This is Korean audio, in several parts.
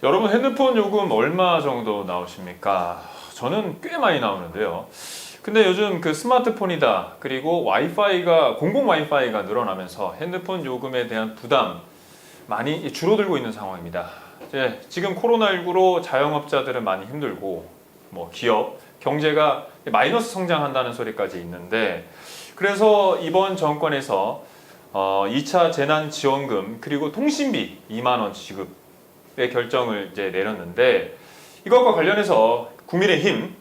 여러분 핸드폰 요금 얼마 정도 나오십니까? 저는 꽤 많이 나오는데요. 근데 요즘 그 스마트폰이다 그리고 와이파이가 공공 와이파이가 늘어나면서 핸드폰 요금에 대한 부담 많이 줄어들고 있는 상황입니다. 이제 지금 코로나19로 자영업자들은 많이 힘들고 뭐 기업 경제가 마이너스 성장한다는 소리까지 있는데 그래서 이번 정권에서 2차 재난지원금 그리고 통신비 2만 원 지급의 결정을 이제 내렸는데 이것과 관련해서 국민의힘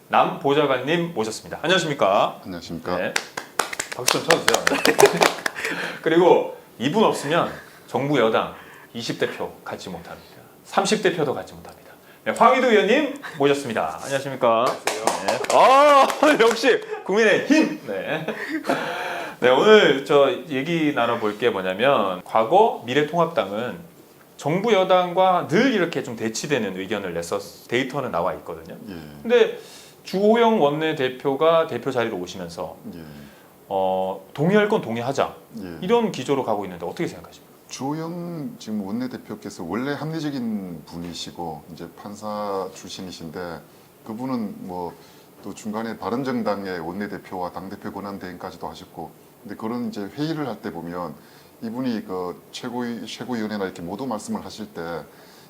남보좌관님 모셨습니다. 안녕하십니까? 안녕하십니까? 네. 박수 좀 쳐주세요. 그리고 이분 없으면 정부 여당 20대 표 갖지 못합니다. 30대 표도 갖지 못합니다. 네, 황희도 의원님 모셨습니다. 안녕하십니까? 네. 역시 국민의힘. 네. 네, 오늘 저 얘기 나눠볼 게 뭐냐면 과거 미래통합당은 정부 여당과 늘 이렇게 좀 대치되는 의견을 냈었 데이터는 나와 있거든요. 예. 근데 주호영 원내대표가 대표 자리로 오시면서 예. 동의할 건 동의하자 예. 이런 기조로 가고 있는데 어떻게 생각하십니까? 주호영 지금 원내대표께서 원래 합리적인 분이시고 이제 판사 출신이신데 그분은 뭐 또 중간에 바른정당의 원내대표와 당대표 권한대행까지도 하셨고 근데 그런 이제 회의를 할 때 보면 이분이 그 최고위원회나 이렇게 모두 말씀을 하실 때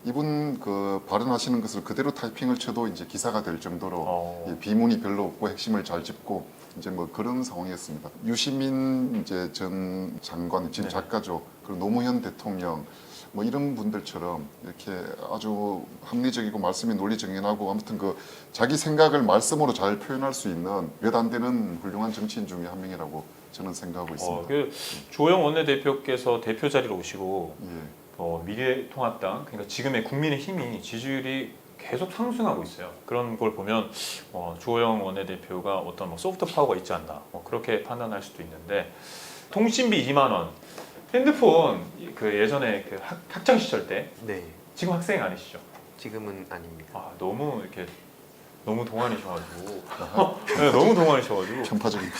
이분 그 발언하시는 것을 그대로 타이핑을 쳐도 이제 기사가 될 정도로 예, 비문이 별로 없고 핵심을 잘 짚고 이제 뭐 그런 상황이었습니다. 유시민 이제 전 장관, 지금 네. 작가죠. 그리고 노무현 대통령 뭐 이런 분들처럼 이렇게 아주 합리적이고 말씀이 논리정연하고 아무튼 그 자기 생각을 말씀으로 잘 표현할 수 있는 몇 안 되는 훌륭한 정치인 중에 한 명이라고 저는 생각하고 있습니다. 그 주호영 원내대표께서 대표 자리로 오시고 예. 미래통합당 그러니까 지금의 국민의힘이 지지율이 계속 상승하고 있어요. 그런 걸 보면 주호영 원내대표가 어떤 뭐 소프트 파워가 있지 않나 그렇게 판단할 수도 있는데 통신비 2만 원 핸드폰 그 예전에 그 학창 시절 때 네, 지금 학생 아니시죠? 지금은 아닙니다. 너무 이렇게 너무 동안이셔가지고 네, 너무 동안이셔가지고 편파적입니다.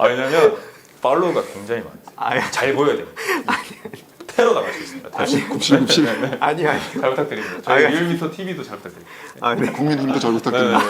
왜냐면 팔로우가 굉장히 많아요. 잘 보여야 돼요. 테러 당할 수 있습니다. 굽실굽실. 아니요. 잘 부탁드립니다. 저희 리얼미터 TV도 잘 부탁드립니다. 네. 국민힘도 잘 부탁드립니다.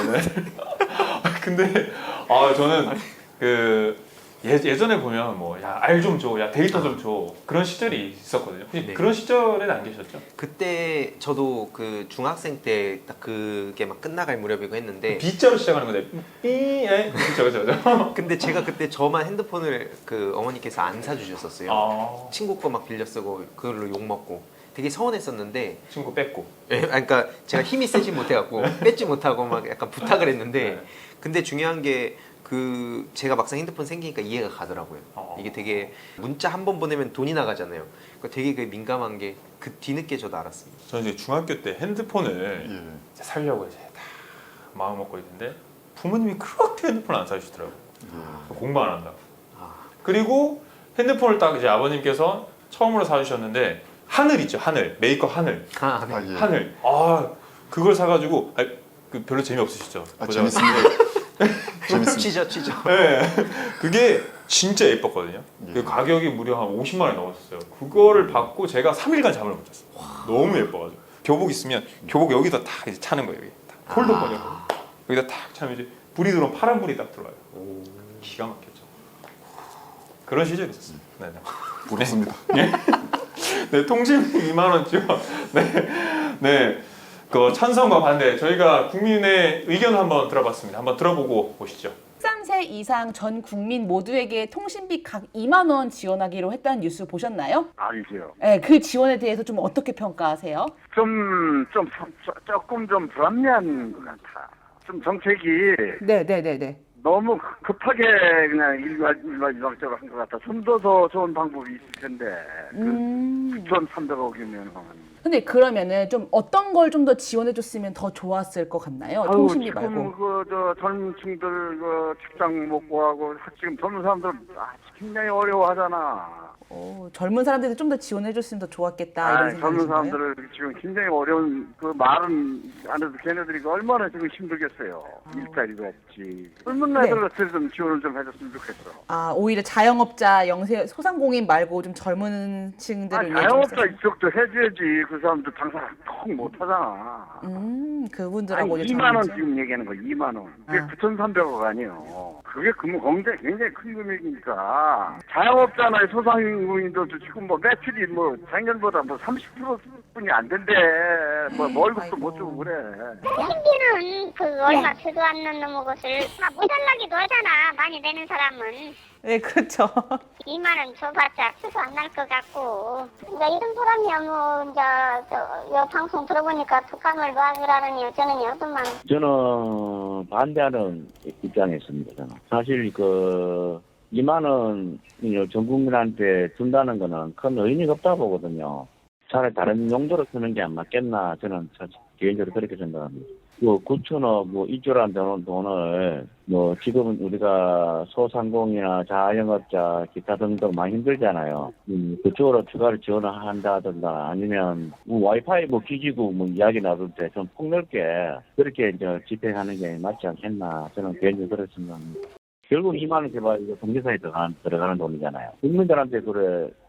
근데 저는 그 예전에 보면 뭐 야 알 좀 줘, 야 데이터 좀 줘 그런 시절이 있었거든요. 혹시 네. 그런 시절에는 안 계셨죠? 그때 저도 그 중학생 때 딱 그게 막 끝나갈 무렵이고 했는데 B자로 시작하는 건데 삐에 그죠. 근데 제가 그때 저만 핸드폰을 그 어머니께서 안 사주셨었어요. 친구 거 막 빌려 쓰고 그걸로 욕 먹고 되게 서운했었는데 친구 뺐고. 그러니까 제가 힘이 세지 못해갖고 뺏지 못하고 막 약간 부탁을 했는데 네. 근데 중요한 게 그 제가 막상 핸드폰 생기니까 이해가 가더라고요. 이게 되게 문자 한 번 보내면 돈이 나가잖아요. 그러니까 되게 그 민감한 게 그 뒤늦게 저도 알았습니다. 저는 이제 중학교 때 핸드폰을 예. 이제 살려고 이제 다 마음 먹고 있는데 부모님이 그렇게 핸드폰 안 사주시더라고요. 공부 안 한다고. 그리고 핸드폰을 딱 이제 아버님께서 처음으로 사주셨는데 하늘 있죠, 하늘 메이커 하늘. 네. 아, 예. 하늘. 그걸 사가지고 그 별로 재미없으시죠? 재밌습니다. 치죠. 네. 그게 진짜 예뻤거든요. 예. 그 가격이 무려 한 50만 원이 넘었어요. 그거를 받고 제가 3일간 잠을 못 잤어요. 너무 예뻐가지고. 교복 있으면 교복 여기다 딱 이제 차는 거예요. 여기 딱 폴더폰이었거든요. 여기다 딱 차면 이제 불이 들어오면 파란 불이 딱 들어와요. 기가 막혔죠. 그런 시절이 있었어요. 네. 부럽습니다. 네, 통신비 2만 원 지원. 네. 그 찬성과 반대 저희가 국민의 의견을 한번 들어봤습니다. 한번 들어보고 보시죠. 13세 이상 전 국민 모두에게 통신비 각 2만 원 지원하기로 했다는 뉴스 보셨나요? 알죠. 네, 그 지원에 대해서 좀 어떻게 평가하세요? 조금 좀 불합리한 것 같아. 좀 정책이 네. 너무 급하게 그냥 일괄적으로 한 것 같아. 좀 더 좋은 방법이 있을 텐데. 9,300억이면. 근데 그러면은 좀 어떤 걸 좀 더 지원해줬으면 더 좋았을 것 같나요? 아유, 통신비 지금 말고. 저 젊은 층들 직장 못 구하고 지금 젊은 사람들 굉장히 어려워하잖아. 젊은 사람들이 좀 더 지원해줬으면 더 좋았겠다 이런 젊은 생각이신가요? 사람들을 지금 굉장히 어려운 그 말은 안 해도 걔네들이 얼마나 지금 힘들겠어요. 일자리도 없지. 젊은 네. 애들한테 좀 지원을 좀 해줬으면 좋겠어. 오히려 자영업자, 영세, 소상공인 말고 좀 젊은 층들을 위해 좀 자영업자 있어서. 이쪽도 해줘야지. 그 사람들 장사 통 못하잖아. 그분들하고 아니, 이제 2만 원 젊은 층? 지금 얘기하는 거 2만 원. 그게 아. 9,300억 아니에요. 그게 굉장히 큰 금액이니까. 자영업자나 소상공인들도 지금 뭐 매출이 뭐 작년보다 뭐 30%뿐이 안 된대. 뭐 월급도 아이고. 못 주고 그래. 생기는 그 얼마 되도 않는 놈의 것을 막 모자라기도 하잖아. 많이 내는 사람은. 네, 그렇죠. 2만 원 줘봤자 수도 안 날 것 같고. 그러니까 이런 사람이야 뭐 이제 이 방송 들어보니까 독감을 놔주라느니 저는요 어떤만. 저는 반대하는 입장에 있습니다. 저는. 사실 2만 원 전 국민한테 준다는 거는 큰 의미가 없다고 보거든요. 차라리 다른 용도로 쓰는 게 안 맞겠나 저는 개인적으로 그렇게 생각합니다. 9천억 1조라는 돈을 지금은 우리가 소상공이나 자영업자 기타 등등 많이 힘들잖아요. 그쪽으로 추가로 지원을 한다든가 아니면 와이파이 기지국 이야기 나눌 때 좀 폭넓게 그렇게 이제 집행하는 게 맞지 않겠나 저는 개인적으로 그렇게 생각합니다. 결국 2만 원 개발 경제사에 들어가는 돈이잖아요. 국민들한테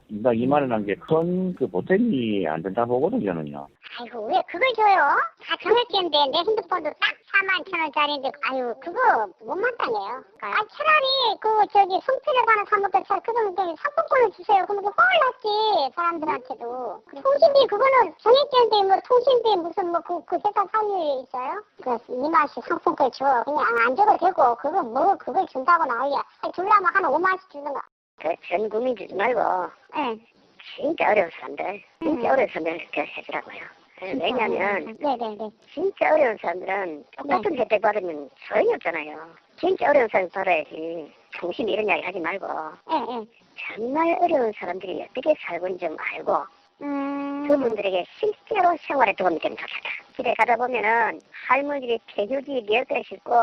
인당 2만 원 한 게 큰 보탬이 안 된다 보거든요, 저는요. 아이고 왜 그걸 줘요? 다 정액제인데 내 핸드폰도 딱 41,000원짜리인데 아유 그거 못마땅해요. 차라리 송편에 관한 사람부터 그 정도 상품권을 주세요. 그러면 그 헐 났지 사람들한테도. 통신비 그거는 정액제인데 뭐 통신비 무슨 그 회사 상률이 있어요? 그 2만원씩 상품권 줘. 그냥 안 줘도 되고 그걸 준다고 나오야. 줄라면 한 5만원씩 주든가. 전 국민 주지 말고. 네. 진짜 어려운 사람들, 진짜 어려운 사람들 그렇게 해주라고요. 왜냐면, 네네네. 진짜 어려운 사람들은 똑같은 혜택 받으면 소용이 없잖아요. 진짜 어려운 사람 받아야지. 정신 이런 이야기 하지 말고. 정말 어려운 사람들이 어떻게 살고 있는지 좀 알고, 그분들에게 실제로 생활에 도움이 되면 좋겠다. 집에 가다 보면은 할머니들이 개주지 리얼터에 싣고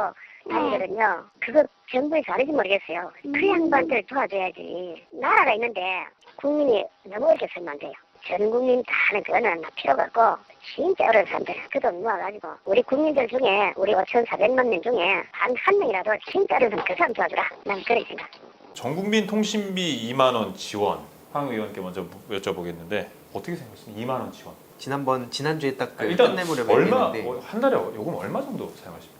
다니거든요. 그거 정부에서 안 해지 모르겠어요. 그 양반들 도와줘야지. 나라가 있는데 국민이 너무 어렵게 살면 안 돼요. 전 국민 다 하는 그거는 필요가 없고 진짜 어려운 사람들 그 돈 모아가지고 우리 국민들 중에 우리 5,400만 명 중에 한 명이라도 진짜 어려운 사람 그 사람 도와주라. 난 그렇게 생각해요. 전국민 통신비 2만 원 지원. 황 의원께 먼저 여쭤보겠는데 어떻게 생각하십니까? 2만 원 지원. 지난주에 딱 일단 끝내보려고 얼마 했는데 한 달에 요금 얼마 정도 사용하십니까?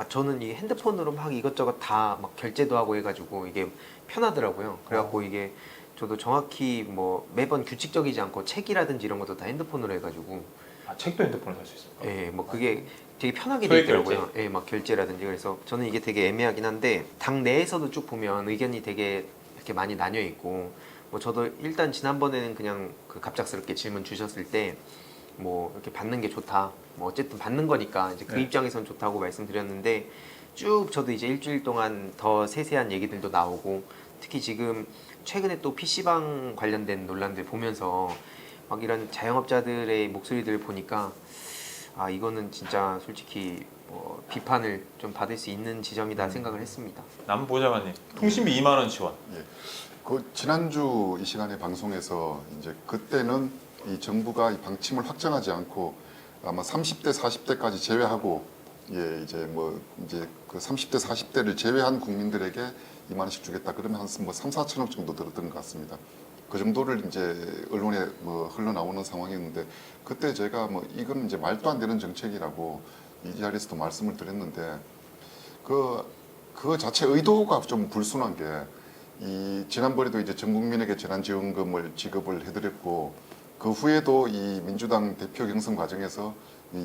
저는 이 핸드폰으로 막 이것저것 다 막 결제도 하고 해가지고 이게 편하더라고요. 그래갖고 이게 저도 정확히 매번 규칙적이지 않고 책이라든지 이런 것도 다 핸드폰으로 해가지고 책도 핸드폰으로 살 수 있습니까? 예, 그게 되게 편하게 소액 돼 있더라고요. 예, 막 결제라든지 그래서 저는 이게 되게 애매하긴 한데 당 내에서도 쭉 보면 의견이 되게 이렇게 많이 나뉘어 있고 저도 일단 지난번에는 그냥 갑작스럽게 질문 주셨을 때 이렇게 받는 게 좋다. 어쨌든 받는 거니까 이제 그 입장에선 좋다고 말씀드렸는데 쭉 저도 이제 일주일 동안 더 세세한 얘기들도 나오고 특히 지금 최근에 또 PC방 관련된 논란들 보면서 막 이런 자영업자들의 목소리들을 보니까 이거는 진짜 솔직히 비판을 좀 받을 수 있는 지점이다 생각을 했습니다. 남보좌관님 통신비 2만 원 지원. 지난주 이 시간에 방송에서 이제 그때는 이 정부가 이 방침을 확정하지 않고 아마 30대, 40대까지 제외하고 이제 그 30대, 40대를 제외한 국민들에게 2만 원씩 주겠다 그러면 한 3, 4천억 정도 들었던 것 같습니다. 그 정도를 이제 언론에 흘러나오는 상황이었는데 그때 제가 이건 이제 말도 안 되는 정책이라고 이 자리에서도 말씀을 드렸는데 그 자체 의도가 좀 불순한 게 지난번에도 이제 전 국민에게 재난지원금을 지급을 해드렸고 그 후에도 이 민주당 대표 경선 과정에서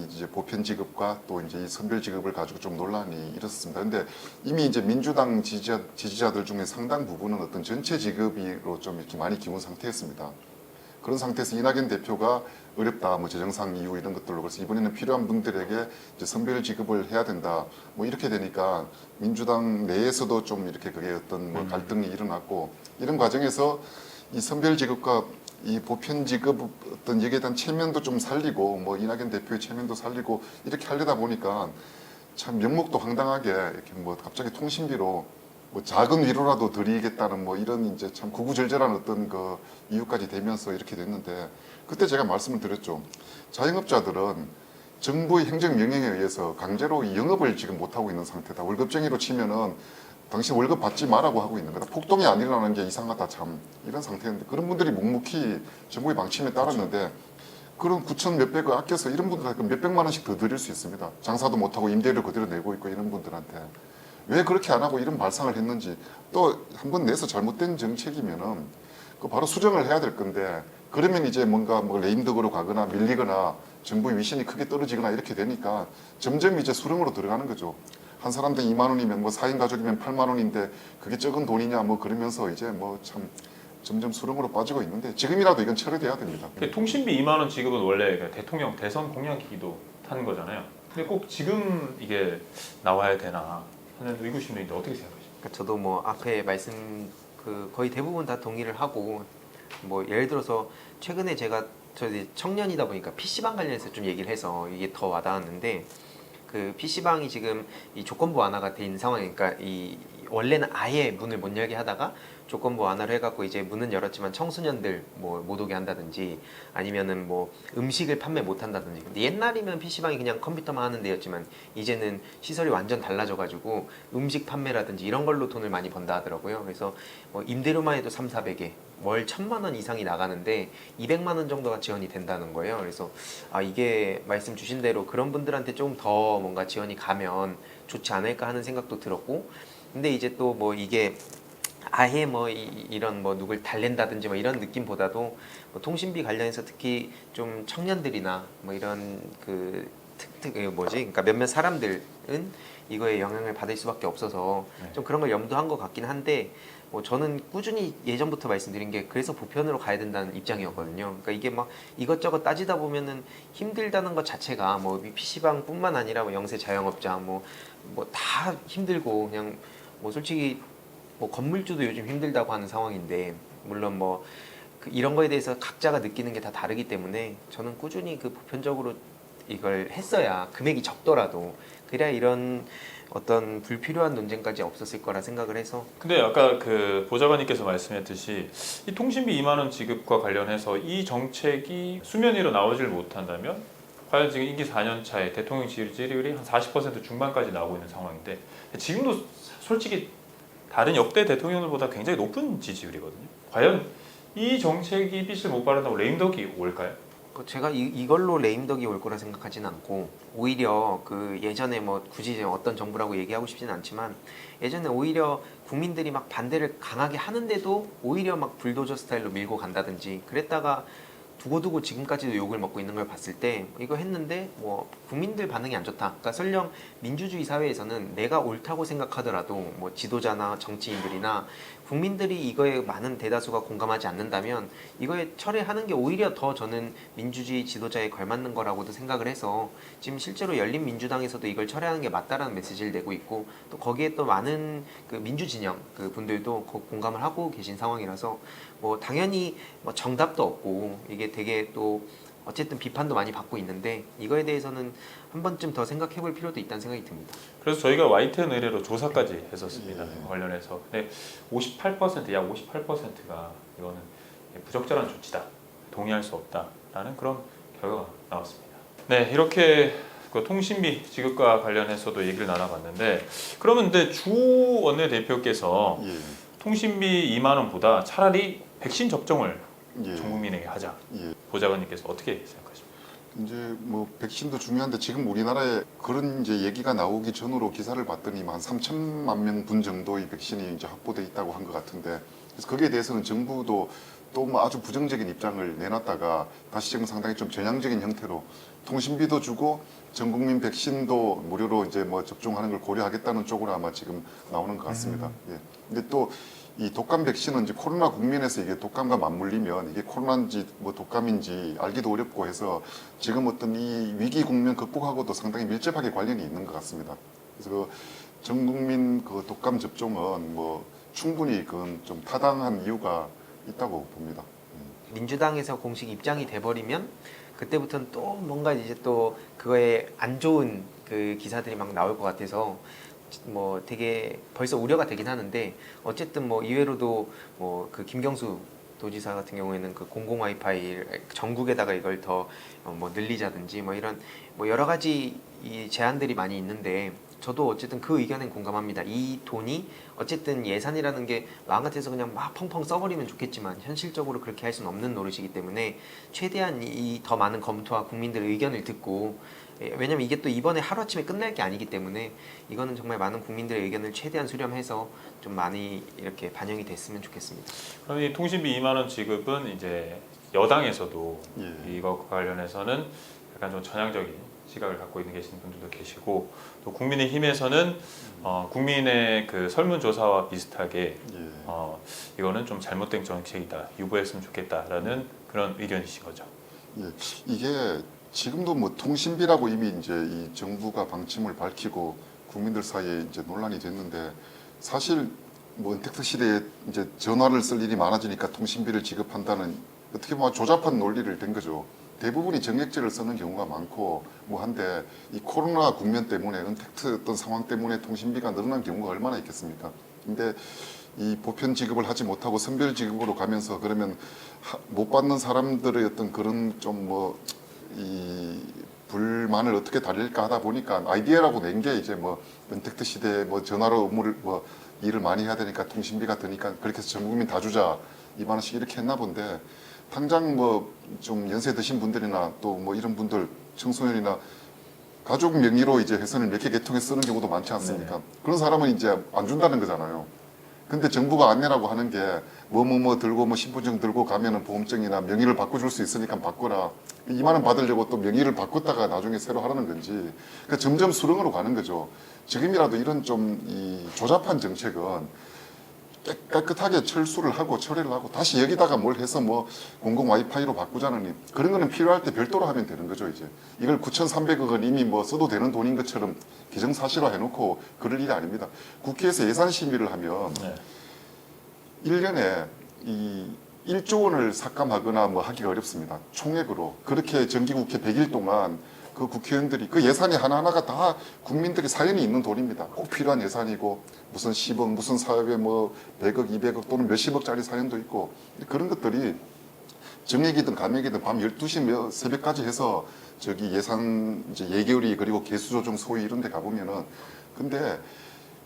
이제 보편 지급과 또 이제 이 선별 지급을 가지고 좀 논란이 일었습니다. 근데 이미 이제 민주당 지지자들 중에 상당 부분은 어떤 전체 지급으로 좀 이렇게 많이 기운 상태였습니다. 그런 상태에서 이낙연 대표가 어렵다, 재정상 이유 이런 것들로 그래서 이번에는 필요한 분들에게 이제 선별 지급을 해야 된다, 이렇게 되니까 민주당 내에서도 좀 이렇게 그게 어떤 갈등이 일어났고 이런 과정에서 이 선별 지급과 이 보편 지급 어떤 여기에 대한 체면도 좀 살리고 뭐 이낙연 대표의 체면도 살리고 이렇게 하려다 보니까 참 명목도 황당하게 이렇게 뭐 갑자기 통신비로 뭐 작은 위로라도 드리겠다는 뭐 이런 이제 참 구구절절한 어떤 그 이유까지 되면서 이렇게 됐는데 그때 제가 말씀을 드렸죠. 자영업자들은 정부의 행정 명령에 의해서 강제로 이 영업을 지금 못 하고 있는 상태다. 월급쟁이로 치면은 당신 월급 받지 말라고 하고 있는 거다. 폭동이 안 일어나는 게 이상하다 참 이런 상태인데 그런 분들이 묵묵히 정부의 방침에 따랐는데 그런 9천 몇백을 아껴서 이런 분들한테 몇백만 원씩 더 드릴 수 있습니다. 장사도 못하고 임대료 그대로 내고 있고 이런 분들한테 왜 그렇게 안 하고 이런 발상을 했는지 또 한 번 내서 잘못된 정책이면은 그 바로 수정을 해야 될 건데 그러면 이제 뭔가 뭐 레임덕으로 가거나 밀리거나 정부의 위신이 크게 떨어지거나 이렇게 되니까 점점 이제 수렁으로 들어가는 거죠. 한 사람당 2만 원이면 뭐 4인 가족이면 8만 원인데 그게 적은 돈이냐 뭐 그러면서 이제 뭐 참 점점 수렁으로 빠지고 있는데 지금이라도 이건 처리돼야 됩니다. 통신비 2만 원 지급은 원래 그 대통령 대선 공약이기도 한 거잖아요. 근데 꼭 지금 이게 나와야 되나 하는 의구심도 있는데 어떻게 생각하십니까? 그러니까 저도 뭐 앞에 말씀 그 거의 대부분 다 동의를 하고 뭐 예를 들어서 최근에 제가 저 이제 청년이다 보니까 PC방 관련해서 좀 얘기를 해서 이게 더 와닿았는데 그 PC방이 지금 이 조건부 완화가 된 상황이니까 이 원래는 아예 문을 못 열게 하다가 조건부 완화를 해갖고 이제 문은 열었지만 청소년들 뭐 못 오게 한다든지 아니면은 뭐 음식을 판매 못 한다든지. 근데 옛날이면 PC방이 그냥 컴퓨터만 하는 데였지만 이제는 시설이 완전 달라져가지고 음식 판매라든지 이런 걸로 돈을 많이 번다 하더라고요. 그래서 뭐 임대료만 해도 3,400에 월 1,000만 원 이상이 나가는데 200만 원 정도가 지원이 된다는 거예요. 그래서 아 이게 말씀 주신 대로 그런 분들한테 좀 더 뭔가 지원이 가면 좋지 않을까 하는 생각도 들었고 근데 이제 또 뭐 이게 아예 뭐 이런 뭐 누굴 달랜다든지 뭐 이런 느낌보다도 뭐 통신비 관련해서 특히 좀 청년들이나 뭐 이런 그 그러니까 몇몇 사람들은 이거에 영향을 받을 수밖에 없어서 좀 그런 걸 염두한 것 같긴 한데 뭐 저는 꾸준히 예전부터 말씀드린 게 그래서 보편으로 가야 된다는 입장이었거든요. 그러니까 이게 막 이것저것 따지다 보면은 힘들다는 것 자체가 뭐 PC방뿐만 아니라 뭐 영세 자영업자 뭐 다 힘들고 그냥 뭐 솔직히 뭐 건물주도 요즘 힘들다고 하는 상황인데 물론 뭐 이런 거에 대해서 각자가 느끼는 게 다 다르기 때문에 저는 꾸준히 그 보편적으로 이걸 했어야 금액이 적더라도 그래야 이런 어떤 불필요한 논쟁까지 없었을 거라 생각을 해서. 근데 아까 그 보좌관님께서 말씀했듯이 이 통신비 2만 원 지급과 관련해서 이 정책이 수면 위로 나오질 못한다면 과연 지금 임기 4년 차에 대통령 지지율이 한 40% 중반까지 나오고 있는 상황인데 지금도 솔직히 다른 역대 대통령들보다 굉장히 높은 지지율이거든요. 과연 이 정책이 빛을 못 발한다고 레임덕이 올까요? 제가 이걸로 레임덕이 올 거라 생각하지는 않고 오히려 그 예전에 뭐 굳이 어떤 정부라고 얘기하고 싶지는 않지만 예전에 오히려 국민들이 막 반대를 강하게 하는데도 오히려 막 불도저 스타일로 밀고 간다든지 그랬다가 두고두고 지금까지도 욕을 먹고 있는 걸 봤을 때 이거 했는데 뭐 국민들 반응이 안 좋다. 그러니까 설령 민주주의 사회에서는 내가 옳다고 생각하더라도 뭐 지도자나 정치인들이나 국민들이 이거에 많은 대다수가 공감하지 않는다면 이거에 철회하는 게 오히려 더 저는 민주주의 지도자에 걸맞는 거라고도 생각을 해서 지금 실제로 열린민주당에서도 이걸 철회하는 게 맞다라는 메시지를 내고 있고 또 거기에 또 많은 그 민주진영 그 분들도 공감을 하고 계신 상황이라서 뭐 당연히 뭐 정답도 없고 이게 되게 또 어쨌든 비판도 많이 받고 있는데 이거에 대해서는 한 번쯤 더 생각해 볼 필요도 있다는 생각이 듭니다. 그래서 저희가 YTN 의뢰로 조사까지 했었습니다. 관련해서. 근데 58%, 약 58%가 이거는 부적절한 조치다. 동의할 수 없다라는 그런 결과가 나왔습니다. 네, 이렇게 그 통신비 지급과 관련해서도 얘기를 나눠봤는데 그러면 근데 주 원내대표께서 예. 통신비 2만 원보다 차라리 백신 접종을 예. 전 국민에게 하자. 예. 보좌관님께서 어떻게 생각하십니까? 이제 뭐 백신도 중요한데 지금 우리나라에 그런 이제 얘기가 나오기 전으로 기사를 봤더니 한 3천만 명분 정도의 백신이 이제 확보돼 있다고 한 것 같은데 그래서 거기에 대해서는 정부도 또 뭐 아주 부정적인 입장을 내놨다가 다시 지금 상당히 좀 전향적인 형태로 통신비도 주고 전 국민 백신도 무료로 이제 뭐 접종하는 걸 고려하겠다는 쪽으로 아마 지금 나오는 것 같습니다. 예. 근데 또 이 독감 백신은 이제 코로나 국면에서 이게 독감과 맞물리면 이게 코로나인지 뭐 독감인지 알기도 어렵고 해서 지금 어떤 이 위기 국면 극복하고도 상당히 밀접하게 관련이 있는 것 같습니다. 그래서 그 전 국민 그 독감 접종은 뭐 충분히 그건 좀 타당한 이유가 있다고 봅니다. 민주당에서 공식 입장이 돼버리면 그때부터는 또 뭔가 이제 또 그거에 안 좋은 그 기사들이 막 나올 것 같아서 뭐 되게 벌써 우려가 되긴 하는데 어쨌든 뭐 이외로도 뭐 그 김경수 도지사 같은 경우에는 그 공공 와이파이 전국에다가 이걸 더 뭐 늘리자든지 뭐 이런 뭐 여러 가지 이 제안들이 많이 있는데 저도 어쨌든 그 의견엔 공감합니다. 이 돈이 어쨌든 예산이라는 게 마음 같아서 그냥 막 펑펑 써버리면 좋겠지만 현실적으로 그렇게 할 수는 없는 노릇이기 때문에 최대한 이 더 많은 검토와 국민들의 의견을 듣고 왜냐면 이게 또 이번에 하루아침에 끝날 게 아니기 때문에 이거는 정말 많은 국민들의 의견을 최대한 수렴해서 좀 많이 이렇게 반영이 됐으면 좋겠습니다. 그럼 이 통신비 2만 원 지급은 이제 여당에서도 예. 이거 관련해서는 약간 좀 전향적인 시각을 갖고 있는 계신 분들도 계시고 또 국민의힘에서는 국민의 그 설문조사와 비슷하게 예. 이거는 좀 잘못된 정책이다 유보했으면 좋겠다라는 그런 의견이신 거죠. 예. 이게 지금도 뭐 통신비라고 이미 이제 이 정부가 방침을 밝히고 국민들 사이에 이제 논란이 됐는데 사실 뭐 은택트 시대에 이제 전화를 쓸 일이 많아지니까 통신비를 지급한다는 어떻게 보면 조잡한 논리를 댄 거죠. 대부분이 정액제를 쓰는 경우가 많고 뭐 한데 이 코로나 국면 때문에 은택트 어떤 상황 때문에 통신비가 늘어난 경우가 얼마나 있겠습니까? 근데 이 보편 지급을 하지 못하고 선별 지급으로 가면서 그러면 못 받는 사람들의 어떤 그런 좀 뭐 이 불만을 어떻게 달랠까 하다 보니까 아이디어라고 낸 게 이제 뭐 은택트 시대에 뭐 전화로 업무를 뭐 일을 많이 해야 되니까 통신비가 드니까 그렇게 해서 전 국민 다 주자 2만 원씩 이렇게 했나 본데 당장 뭐 좀 연세 드신 분들이나 또 뭐 이런 분들 청소년이나 가족 명의로 이제 회선을 몇 개 개통해서 쓰는 경우도 많지 않습니까? 네네. 그런 사람은 이제 안 준다는 거잖아요. 근데 정부가 안내라고 하는 게 뭐 들고 뭐 신분증 들고 가면은 보험증이나 명의를 바꿔줄 수 있으니까 바꿔라. 2만 원 받으려고 또 명의를 바꿨다가 나중에 새로 하라는 건지. 그러니까 점점 수렁으로 가는 거죠. 지금이라도 이런 좀 이 조잡한 정책은 깨끗하게 철수를 하고 처리를 하고 다시 여기다가 뭘 해서 뭐 공공 와이파이로 바꾸자느니 그런 거는 필요할 때 별도로 하면 되는 거죠 이제. 이걸 9,300억 원 이미 뭐 써도 되는 돈인 것처럼 기정사실화 해놓고 그럴 일이 아닙니다. 국회에서 예산 심의를 하면 네. 1년에 이 1조 원을 삭감하거나 뭐 하기가 어렵습니다. 총액으로. 그렇게 정기국회 100일 동안 그 국회의원들이 그 예산이 하나하나가 다 국민들이 사연이 있는 돈입니다. 꼭 필요한 예산이고 무슨 10억 무슨 사업에 뭐 100억 200억 또는 몇십억짜리 사연도 있고 그런 것들이 정액이든 감액이든 밤 12시 새벽까지 해서 저기 예산 이제 예결위 그리고 개수조정 소위 이런 데 가보면은 근데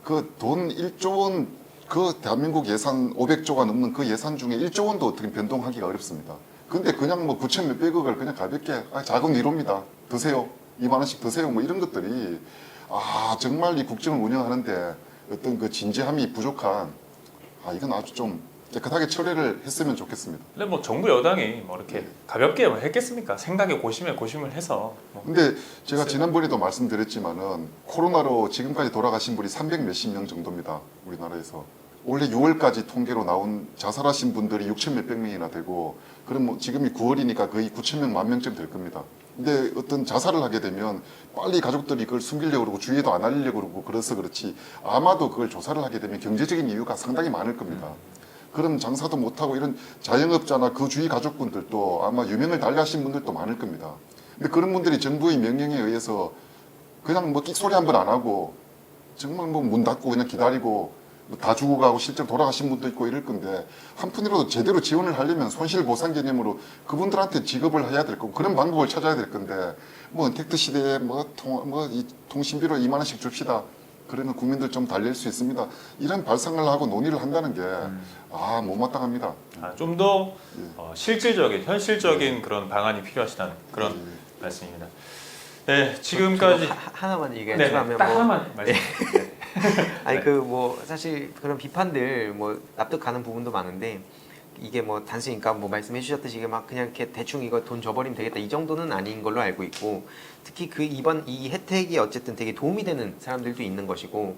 그 돈 1조 원 그 대한민국 예산 500조가 넘는 그 예산 중에 1조 원도 어떻게 변동하기가 어렵습니다. 근데 그냥 뭐 9천 몇백억을 그냥 가볍게 자금 위로입니다. 드세요. 2만 원씩 드세요. 뭐 이런 것들이 정말 이 국정을 운영하는데 어떤 그 진지함이 부족한 이건 아주 좀 깨끗하게 처리를 했으면 좋겠습니다. 근데 뭐 정부 여당이 뭐 이렇게 가볍게 뭐 했겠습니까? 생각에 고심을 해서 뭐. 근데 제가 지난번에도 말씀드렸지만은 코로나로 지금까지 돌아가신 분이 300 몇십 명 정도입니다. 우리나라에서. 올해 6월까지 통계로 나온 자살하신 분들이 6천 몇백 명이나 되고 그럼 뭐 지금이 9월이니까 거의 9천 명, 1만 명쯤 될 겁니다. 근데 어떤 자살을 하게 되면 빨리 가족들이 그걸 숨기려고 그러고 주위에도 안 알리려고 그러고 그래서 그렇지 아마도 그걸 조사를 하게 되면 경제적인 이유가 상당히 많을 겁니다. 그럼 장사도 못하고 이런 자영업자나 그 주위 가족분들도 아마 유명을 달리하신 분들도 많을 겁니다. 근데 그런 분들이 정부의 명령에 의해서 그냥 뭐 끽소리 한 번 안 하고 정말 뭐 문 닫고 그냥 기다리고 다 죽어가고 실제로 돌아가신 분도 있고 이럴 건데 한 푼이라도 제대로 지원을 하려면 손실보상 개념으로 그분들한테 지급을 해야 될 거고 그런 방법을 찾아야 될 건데 뭐 은택트 시대에 이 통신비로 2만 원씩 줍시다. 그러면 국민들 좀 달랠 수 있습니다. 이런 발상을 하고 논의를 한다는 게 못마땅합니다. 좀 더 실질적인 현실적인 그런 방안이 필요하시다는 그런 말씀입니다. 네, 지금까지 하나만 얘기 네, 하면 딱 뭐 하나만 말씀. 네. 아니 그 뭐 사실 그런 비판들 뭐 납득 가는 부분도 많은데 이게 뭐 단순히 그러니까 뭐 말씀해 주셨듯이 이게 막 그냥 이렇게 대충 이거 돈 줘버리면 되겠다 이 정도는 아닌 걸로 알고 있고 특히 그 이번 이 혜택이 어쨌든 되게 도움이 되는 사람들도 있는 것이고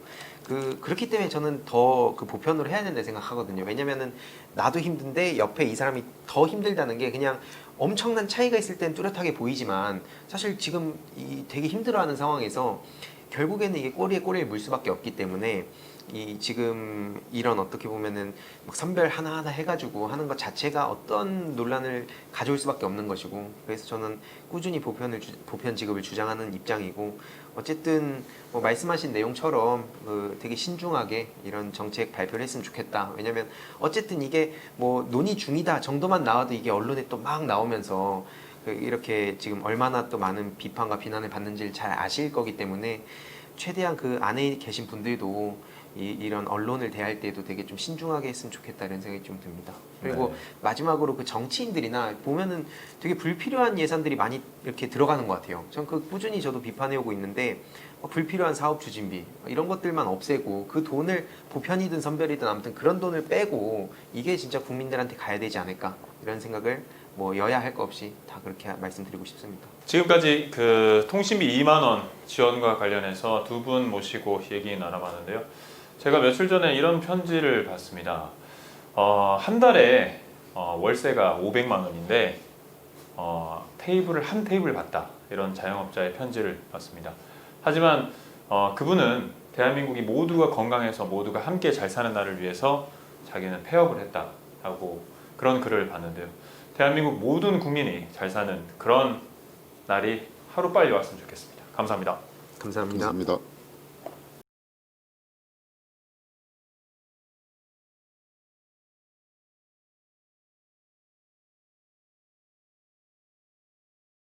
그렇기 때문에 저는 더 그 보편으로 해야 된다 생각하거든요. 왜냐면은 나도 힘든데 옆에 이 사람이 더 힘들다는 게 그냥 엄청난 차이가 있을 땐 뚜렷하게 보이지만 사실 지금 이 되게 힘들어하는 상황에서 결국에는 이게 꼬리에 꼬리를 물 수밖에 없기 때문에 이 지금 이런 어떻게 보면은 막 선별 하나하나 해가지고 하는 것 자체가 어떤 논란을 가져올 수밖에 없는 것이고, 그래서 저는 꾸준히 보편 지급을 주장하는 입장이고, 어쨌든 뭐 말씀하신 내용처럼 되게 신중하게 이런 정책 발표를 했으면 좋겠다. 왜냐면 어쨌든 이게 뭐 논의 중이다 정도만 나와도 이게 언론에 또 막 나오면서 이렇게 지금 얼마나 또 많은 비판과 비난을 받는지를 잘 아실 거기 때문에 최대한 그 안에 계신 분들도 이런 언론을 대할 때도 되게 좀 신중하게 했으면 좋겠다는 생각이 좀 듭니다. 그리고 네. 마지막으로 그 정치인들이나 보면은 되게 불필요한 예산들이 많이 이렇게 들어가는 것 같아요. 전 그 꾸준히 저도 비판해오고 있는데 불필요한 사업 추진비 이런 것들만 없애고 그 돈을 보편이든 선별이든 아무튼 그런 돈을 빼고 이게 진짜 국민들한테 가야 되지 않을까 이런 생각을 뭐 여야 할 거 없이 다 그렇게 말씀드리고 싶습니다. 지금까지 그 통신비 2만 원 지원과 관련해서 두 분 모시고 얘기 나눠봤는데요. 제가 며칠 전에 이런 편지를 봤습니다. 한 달에 월세가 500만 원인데 테이블을 한 테이블 받다, 이런 자영업자의 편지를 봤습니다. 하지만 그분은 대한민국이 모두가 건강해서 모두가 함께 잘 사는 날을 위해서 자기는 폐업을 했다라고 그런 글을 봤는데요. 대한민국 모든 국민이 잘 사는 그런 날이 하루빨리 왔으면 좋겠습니다. 감사합니다. 감사합니다. 감사합니다.